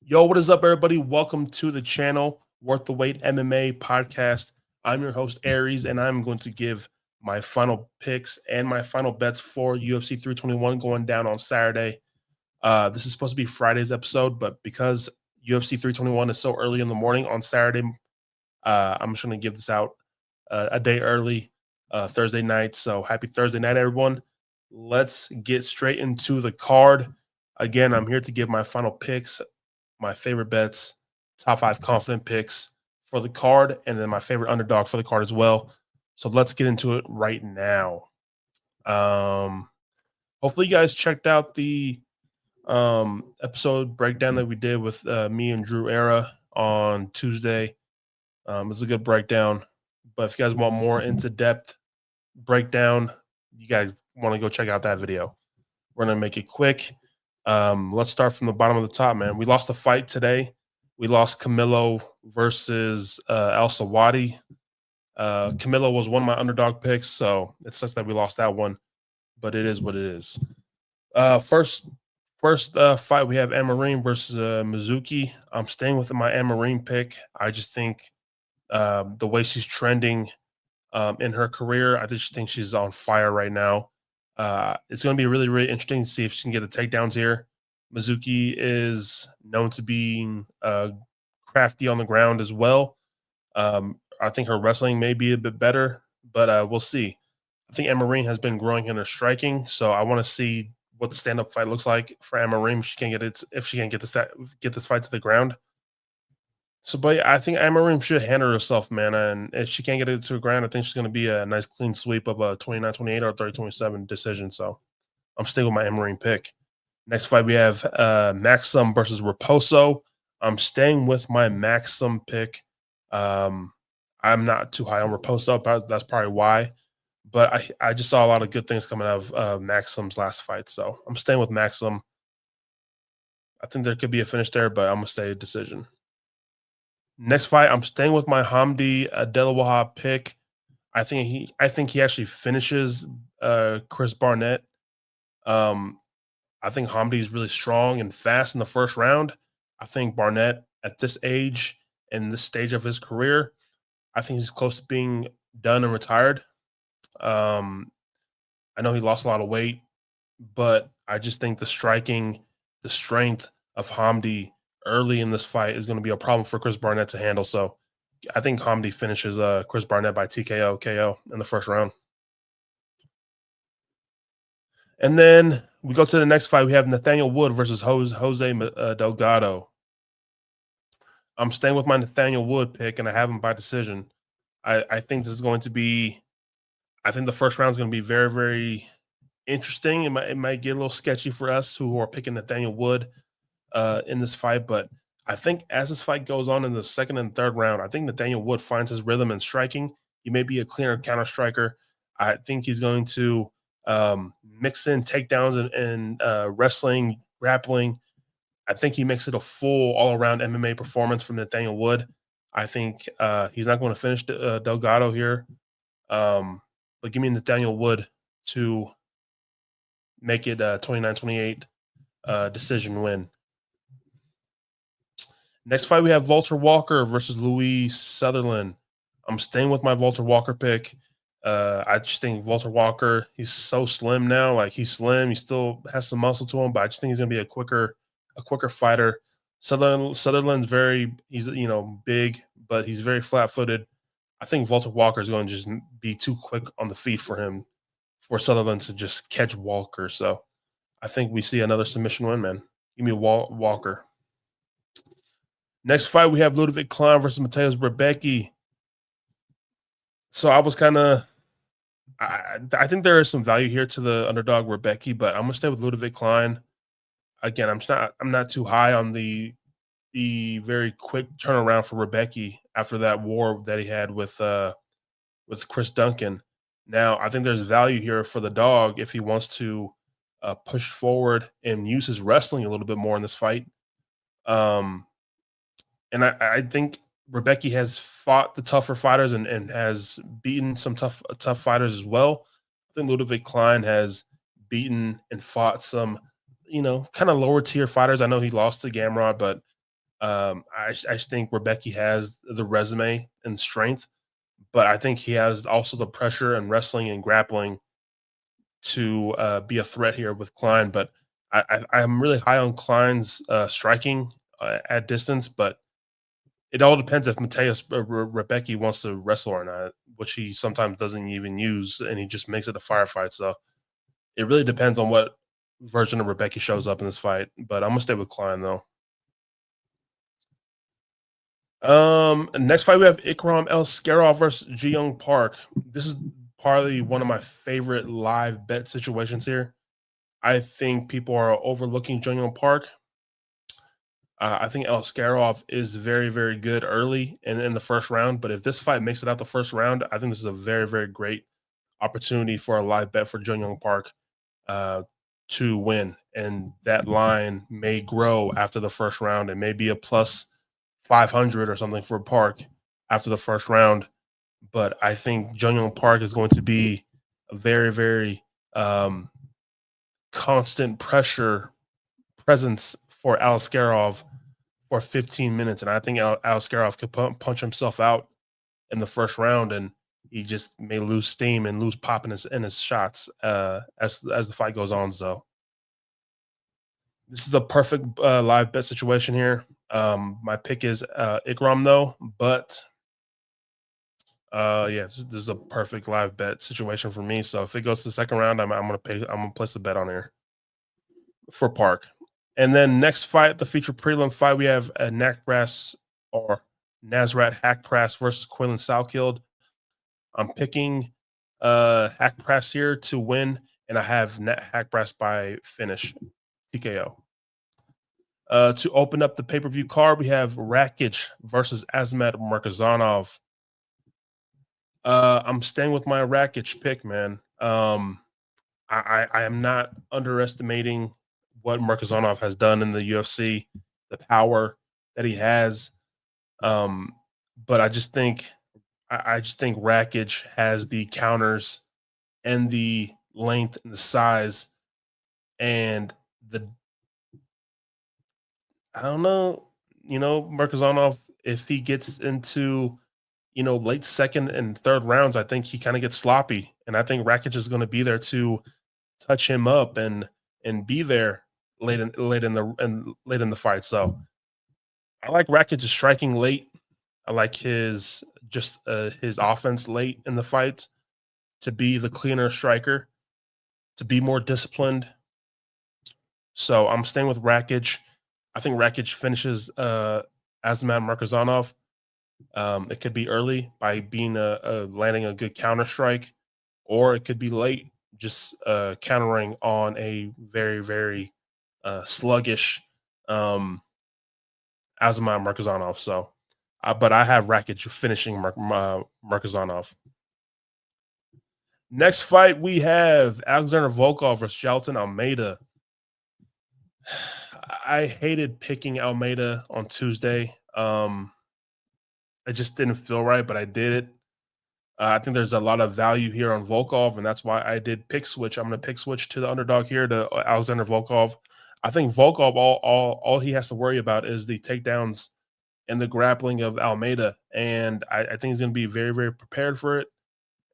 Yo, what is up, everybody? Welcome to the channel, Worth the Wait MMA podcast. I'm your host, Aries, and I'm going to give my final picks and my final bets for UFC 321 going down on Saturday. This is supposed to be Friday's episode, but because UFC 321 is so early in the morning on Saturday, I'm just going to give this out a day early, Thursday night. So happy Thursday night, everyone. Let's get straight into the card. Again, I'm here to give my final picks, my favorite bets, top 5 confident picks for the card, and then my favorite underdog for the card as well. So let's get into it right now. Um, Hopefully you guys checked out the episode breakdown that we did with me and Drew Era on Tuesday. It was a good breakdown, but if you guys want more into depth breakdown, you guys want to go check out that video. We're gonna make it quick. Let's start from the bottom of the top, man. We lost the fight today. We lost Camilo versus Al Sawadi. Camilo was one of my underdog picks, so it sucks that we lost that one, but it is what it is. First fight, we have Amarine versus Mizuki. I'm staying with my Amarine pick. I just think the way she's trending in her career, I just think she's on fire right now. It's going to be really, really interesting to see if she can get the takedowns here. Mizuki is known to being crafty on the ground as well. I think her wrestling may be a bit better, but we'll see. I think Amarine has been growing in her striking, so I want to see what the stand-up fight looks like for Amarine. If she can get this fight to the ground. So, but yeah, I think Amarine should handle herself, man. And if she can't get it to the ground, I think she's going to be a nice clean sweep of a 29-28 or 30-27 decision. So I'm sticking with my Amarine pick. Next fight, we have Maxim versus Raposo. I'm staying with my Maxim pick. I'm not too high on Raposo. That's probably why. But I just saw a lot of good things coming out of Maxim's last fight. So I'm staying with Maxim. I think there could be a finish there, but I'm going to stay a decision. Next fight, I'm staying with my Hamdi Delawaha pick. I think he actually finishes Chris Barnett. I think Hamdi is really strong and fast in the first round. I think Barnett at this age and this stage of his career, I think he's close to being done and retired. Um, I know he lost a lot of weight, but I just think the striking, the strength of Hamdi early in this fight is going to be a problem for Chris Barnett to handle. So I think Hamdi finishes Chris Barnett by TKO KO in the first round. And then we go to the next fight. We have Nathaniel Wood versus Jose Delgado. I'm staying with my Nathaniel Wood pick, and I have him by decision. I think this is going to be. I think the first round is going to be very, very interesting. It might get a little sketchy for us who are picking Nathaniel Wood in this fight, but I think as this fight goes on in the second and third round, I think Nathaniel Wood finds his rhythm in striking. He may be a cleaner counter striker. I think he's going to mix in takedowns and wrestling, grappling. I think he makes it a full all around MMA performance from Nathaniel Wood. I think he's not going to finish Delgado here, but give me Nathaniel Wood to make it a 29-28 decision win. Next fight, we have Walter Walker versus Louis Sutherland. I'm staying with my Walter Walker pick. I just think Walter Walker, he's so slim now. Like he's slim, he still has some muscle to him, but I just think he's gonna be a quicker fighter. Sutherland's he's big, but he's very flat footed. I think Walter Walker is going to just be too quick on the feet for Sutherland to just catch Walker. So I think we see another submission win, man. Give me Walker. Next fight, we have Ludwig Klein versus Mateusz Rebecki. So I was kind of, I think there is some value here to the underdog Rebecki, but I'm gonna stay with Ludwig Klein. Again, I'm not too high on the very quick turnaround for Rebecki after that war that he had with Chris Duncan. Now I think there's value here for the dog if he wants to push forward and use his wrestling a little bit more in this fight. And I think Rebecki has fought the tougher fighters and has beaten some tough fighters as well. I think Ludwig Klein has beaten and fought some, kind of lower tier fighters. I know he lost to Gamrod, but I just think Rebecca has the resume and strength, but I think he has also the pressure and wrestling and grappling to be a threat here with Klein. But I'm really high on Klein's striking at distance, but it all depends if Mateus Rebecca wants to wrestle or not, which he sometimes doesn't even use, and he just makes it a firefight. So it really depends on what version of Rebecca shows up in this fight. But I'm gonna stay with Klein though. Next fight we have Ikram El Skarov versus Ji Young Park. This is probably one of my favorite live bet situations here. I think people are overlooking Ji Young Park. I think El Skarov is very, very good early in the first round. But if this fight makes it out the first round, I think this is a very, very great opportunity for a live bet for Jung Young Park uh, to win. And that line may grow after the first round. It may be a plus 500 or something for Park after the first round. But I think Jung Young Park is going to be a very, very um, constant pressure presence for Alaskarov for 15 minutes. And I think Alaskarov could punch himself out in the first round, and he just may lose steam and lose pop in his shots as the fight goes on. So this is the perfect live bet situation here. My pick is Ikram though, but yeah, this is a perfect live bet situation for me. So if it goes to the second round, I'm gonna pay. I'm gonna place a bet on here for Park. And then next fight, the feature prelim fight, we have a Nakbrass or Nazrat Hackprass versus Quillen Salkild. I'm picking Hackprass here to win, and I have Net Hackprass by finish TKO. To open up the pay per view card, we have Rakic versus Azmat Markazanov. I'm staying with my Rakic pick, man. I am not underestimating what Markazanov has done in the UFC, the power that he has. Um, but I just think Rakic has the counters and the length and the size and the I don't know, Markazanov, if he gets into, late second and third rounds, I think he kind of gets sloppy. And I think Rakic is going to be there to touch him up and be there late in the fight. So I like Rakic striking late. I like his offense late in the fight to be the cleaner striker, to be more disciplined. So I'm staying with Rakic. I think Rakic finishes Azman Markazanov. It could be early by being a landing a good counter strike, or it could be late, just countering on a very, very sluggish Azman Markazanov. So, but I have Rakic finishing Markazanov. Next fight, we have Alexander Volkov versus Jalton Almeida. I hated picking Almeida on Tuesday. It just didn't feel right, but I did it. I think there's a lot of value here on Volkov, and that's why I did pick switch. I'm going to pick switch to the underdog here to Alexander Volkov. I think Volkov, all he has to worry about is the takedowns and the grappling of Almeida, and I think he's going to be very, very prepared for it.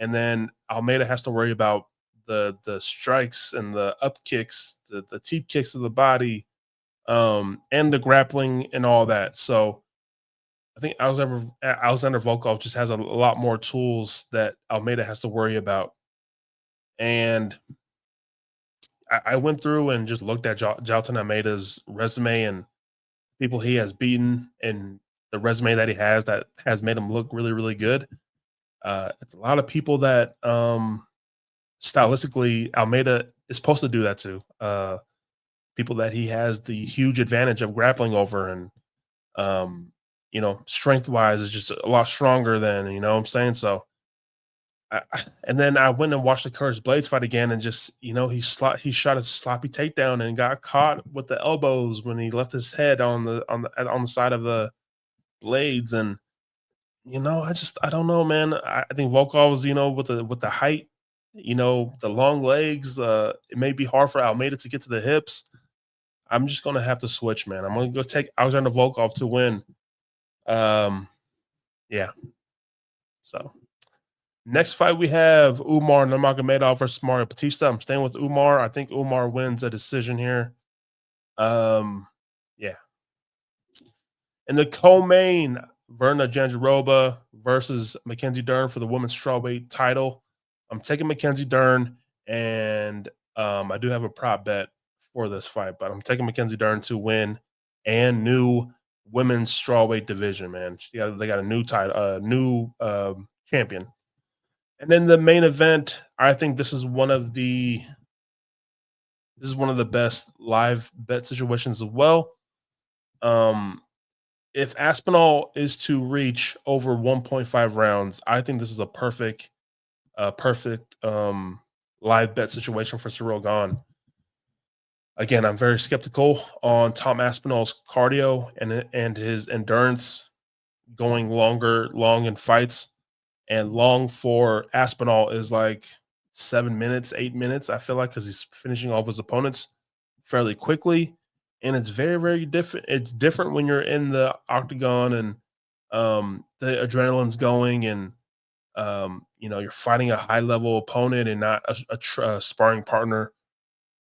And then Almeida has to worry about the strikes and the up kicks, the teep kicks to the body, and the grappling and all that. So I think Alexander Volkov just has a lot more tools that Almeida has to worry about. And I went through and just looked at Jalton Almeida's resume and people he has beaten and the resume that he has that has made him look really, really good. It's a lot of people that stylistically Almeida is supposed to do that to. People that he has the huge advantage of grappling over and strength wise is just a lot stronger than, what I'm saying. So and then I went and watched the Curtis Blades fight again, and just he shot a sloppy takedown and got caught with the elbows when he left his head on the side of the Blades, and I don't know, man. I think Volkov's, with the height, the long legs, it may be hard for Almeida to get to the hips. I'm just gonna have to switch, man. I'm gonna go take Alexander Volkov to win. Um, yeah. So next fight we have Umar Nurmagomedov versus Mario Batista. I'm staying with Umar. I think Umar wins a decision here. Um, yeah. In the co-main, Verna Jandiroba versus Mackenzie Dern for the women's strawweight title. I'm taking Mackenzie Dern, and I do have a prop bet for this fight, but I'm taking Mackenzie Dern to win and new women's strawweight division. Man, they got a new title, new champion. And then the main event, I think this is one of the best live bet situations as well. Um, if Aspinall is to reach over 1.5 rounds, I think this is a perfect live bet situation for Cyril Gane. Again, I'm very skeptical on Tom Aspinall's cardio and his endurance going long in fights. And long for Aspinall is like 7 minutes, 8 minutes. I feel like because he's finishing off his opponents fairly quickly, and it's very different. It's different when you're in the octagon and the adrenaline's going, and you're fighting a high level opponent and not a sparring partner,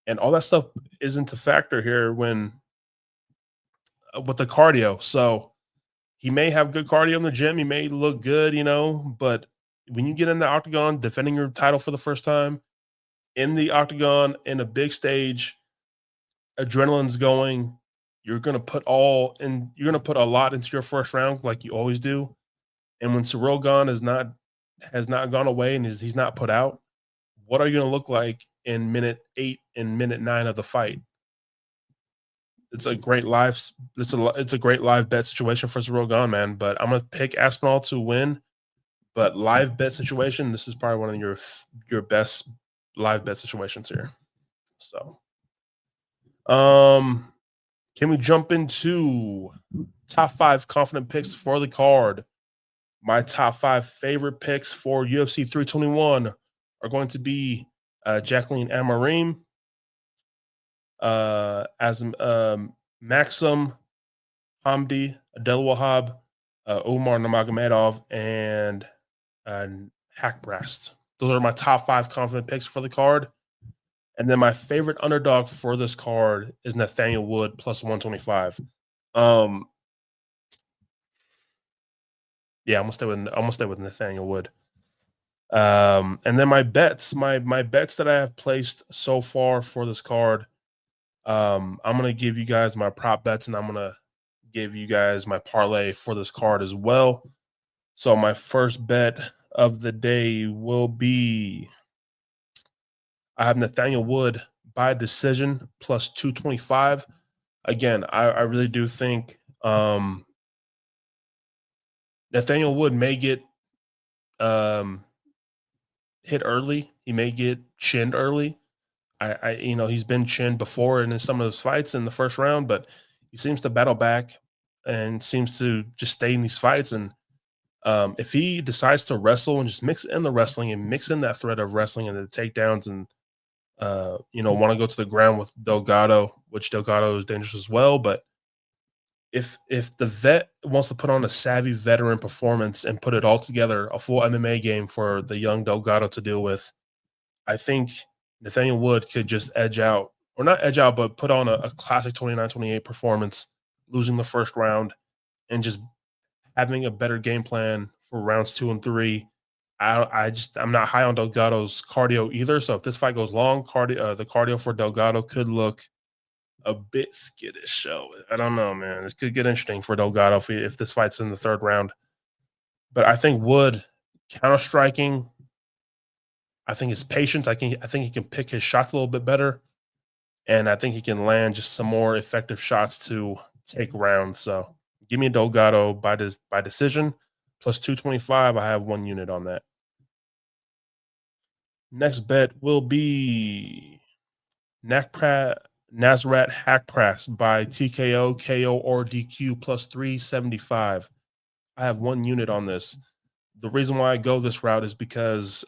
and all that stuff isn't a factor here when with the cardio. So he may have good cardio in the gym. He may look good, but when you get in the octagon defending your title for the first time in the octagon in a big stage, adrenaline's going. You're gonna put a lot into your first round like you always do. And when Cyril Gane has not gone away and he's not put out, what are you gonna look like in minute 8 and minute 9 of the fight? It's a great live it's a great live bet situation for Cyril Gane, man. But I'm gonna pick Aspinall to win. But live bet situation, this is probably one of your best live bet situations here. So, um, can we jump into top 5 confident picks for the card? My top 5 favorite picks for UFC 321 are going to be Jacqueline Amarim, as Maxim Hamdi, Adel Wahab, Umar Nurmagomedov, and uh, Hackbrast. Those are my top 5 confident picks for the card. And then my favorite underdog for this card is Nathaniel Wood plus 125. Um, yeah, I'm gonna stay with Nathaniel Wood. And then my bets that I have placed so far for this card. I'm gonna give you guys my prop bets, and I'm gonna give you guys my parlay for this card as well. So my first bet of the day will be I have Nathaniel Wood by decision plus 225. Again, I really do think Nathaniel Wood may get um, hit early. He may get chinned early. He's been chinned before in some of those fights in the first round, but he seems to battle back and seems to just stay in these fights. And if he decides to wrestle and just mix in the wrestling and mix in that threat of wrestling and the takedowns and want to go to the ground with Delgado, which Delgado is dangerous as well. But if the vet wants to put on a savvy veteran performance and put it all together, a full MMA game for the young Delgado to deal with, I think Nathaniel Wood could just edge out, or not edge out, but put on a classic 29-28 performance, losing the first round and just having a better game plan for rounds 2 and 3. I'm not high on Delgado's cardio either. So if this fight goes long, the cardio for Delgado could look a bit skittish. So I don't know, man. This could get interesting for Delgado if this fight's in the third round. But I think Wood counter striking. I think his patience. I think he can pick his shots a little bit better, and I think he can land just some more effective shots to take rounds. So give me Delgado by decision plus 225. I have 1 unit on that. Next bet will be Nasrat Hackpress by TKO, KO, or DQ plus 375. I have 1 unit on this. The reason why I go this route is because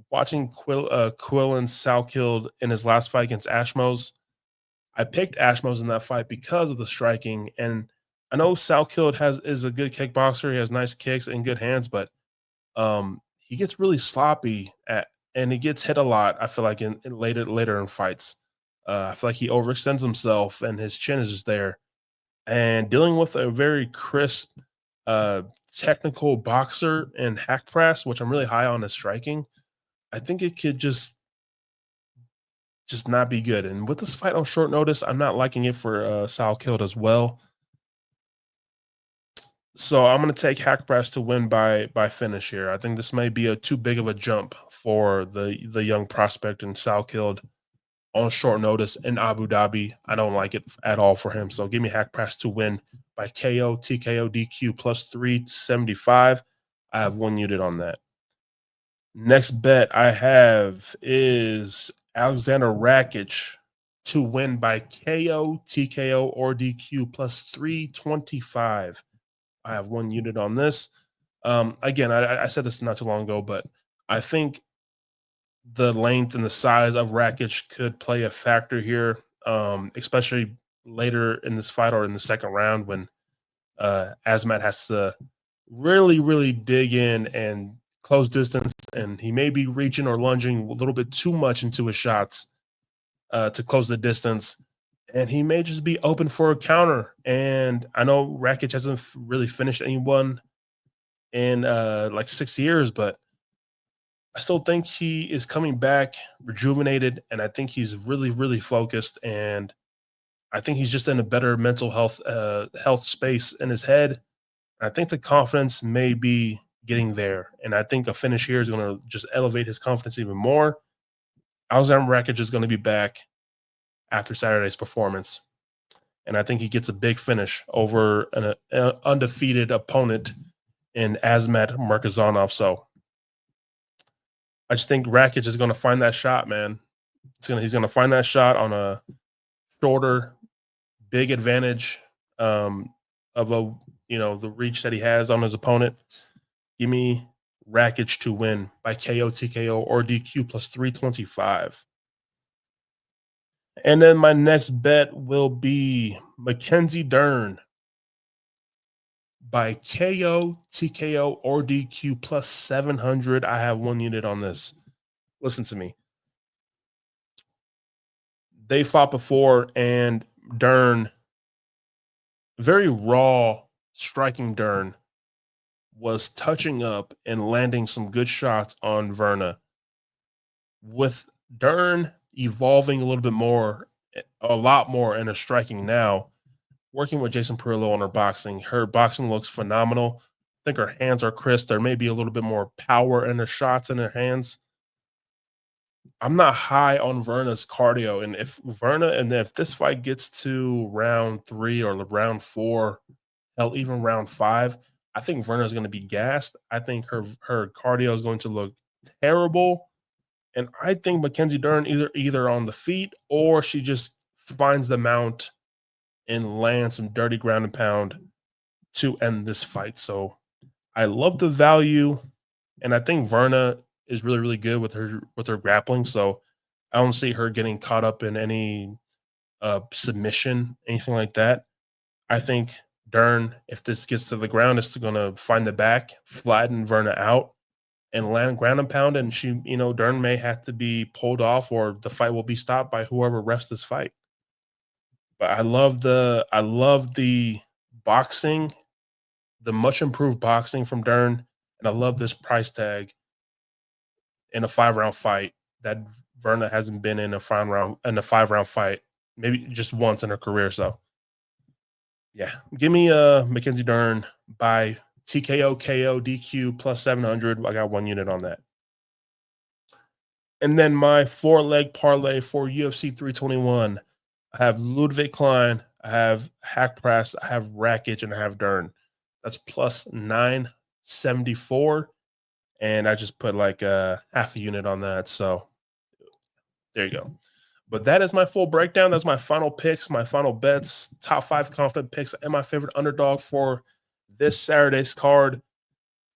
watching Quillen Salkilled in his last fight against Ashmos, I picked Ashmos in that fight because of the striking, and I know Salkild is a good kickboxer. He has nice kicks and good hands, but he gets really sloppy and he gets hit a lot. I feel like in later in fights, I feel like he overextends himself and his chin is just there. And dealing with a very crisp, uh, technical boxer and hack press, which I'm really high on his striking, I think it could just not be good. And with this fight on short notice, I'm not liking it for Sal Killed as well. So I'm going to take Hack Brass to win by finish here. I think this may be a too big of a jump for the young prospect in Sal Killed on short notice in Abu Dhabi. I don't like it at all for him. So give me Hack Brass to win by KO, TKO, DQ plus 375. I have one unit on that. Next bet I have is Alexander Rakic to win by KO, TKO, or DQ plus 325. I have one unit on this. Again, I said this not too long ago, but I think the length and the size of Rakic could play a factor here, especially later in this fight or in the second round when Asmat has to really dig in and close distance, and he may be reaching or lunging a little bit too much into his shots to close the distance, and he may just be open for a counter. And I know Rakic hasn't really finished anyone in like 6 years, but I still think he is coming back rejuvenated, and I think he's really focused, and I think he's just in a better mental health space in his head. I think the confidence may be getting there, and I think a finish here is going to just elevate his confidence even more. Alexander Rakic is going to be back after Saturday's performance, and I think he gets a big finish over an undefeated opponent in Azmat Markazanov. So I just think Rakic is going to find that shot, man. He's going to find that shot on a shorter, big advantage of the reach that he has on his opponent. Give me Rakic to win by KO, TKO, or DQ plus 325. And then my next bet will be Mackenzie Dern by KO, TKO, or DQ plus 700. I have one unit on this. Listen to me. They fought before, and Dern, very raw striking Dern, was touching up and landing some good shots on Verna. With Dern evolving a little bit more, a lot more in her striking now, working with Jason Perillo on her boxing looks phenomenal. I think her hands are crisp. There may be a little bit more power in her shots in her hands. I'm not high on Verna's cardio, and if this fight gets to round 3 or round 4, hell, even round 5, I think Verna is going to be gassed. I think her cardio is going to look terrible, and I think Mackenzie Dern either on the feet or she just finds the mount and lands some dirty ground and pound to end this fight. So I love the value, and I think Verna is really good with her grappling. So I don't see her getting caught up in any submission, anything like that. I think Dern, if this gets to the ground, is going to find the back, flatten Verna out, and land ground and pound. And Dern may have to be pulled off, or the fight will be stopped by whoever refs this fight. But I love the boxing, the much improved boxing from Dern, and I love this price tag in a 5-round fight that Verna hasn't been in a 5-round fight, maybe just once in her career. So yeah, give me Mackenzie Dern by TKO, KO, DQ plus 700. I got one unit on that. And then my 4-leg parlay for UFC 321. I have Ludwig Klein, I have Hack Press, I have Rakic, and I have Dern. That's plus 974. And I just put like half a unit on that. So there you go. But that is my full breakdown. That's my final picks, my final bets, top 5 confident picks, and my favorite underdog for this Saturday's card.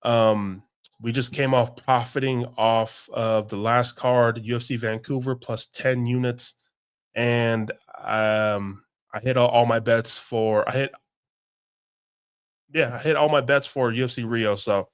We just came off profiting off of the last card, UFC Vancouver plus 10 units. and I hit all my bets for I hit all my bets for UFC Rio. So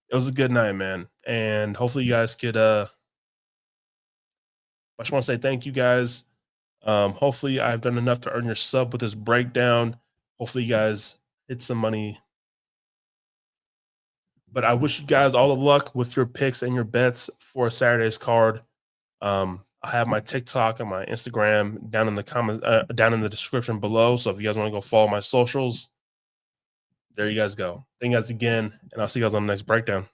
it was a good night, man. And hopefully you guys could I just want to say thank you guys. Hopefully I've done enough to earn your sub with this breakdown. Hopefully you guys hit some money. But I wish you guys all the luck with your picks and your bets for Saturday's card. I have my TikTok and my Instagram down in the comments, down in the description below. So if you guys want to go follow my socials, there you guys go. Thank you guys again, and I'll see you guys on the next breakdown.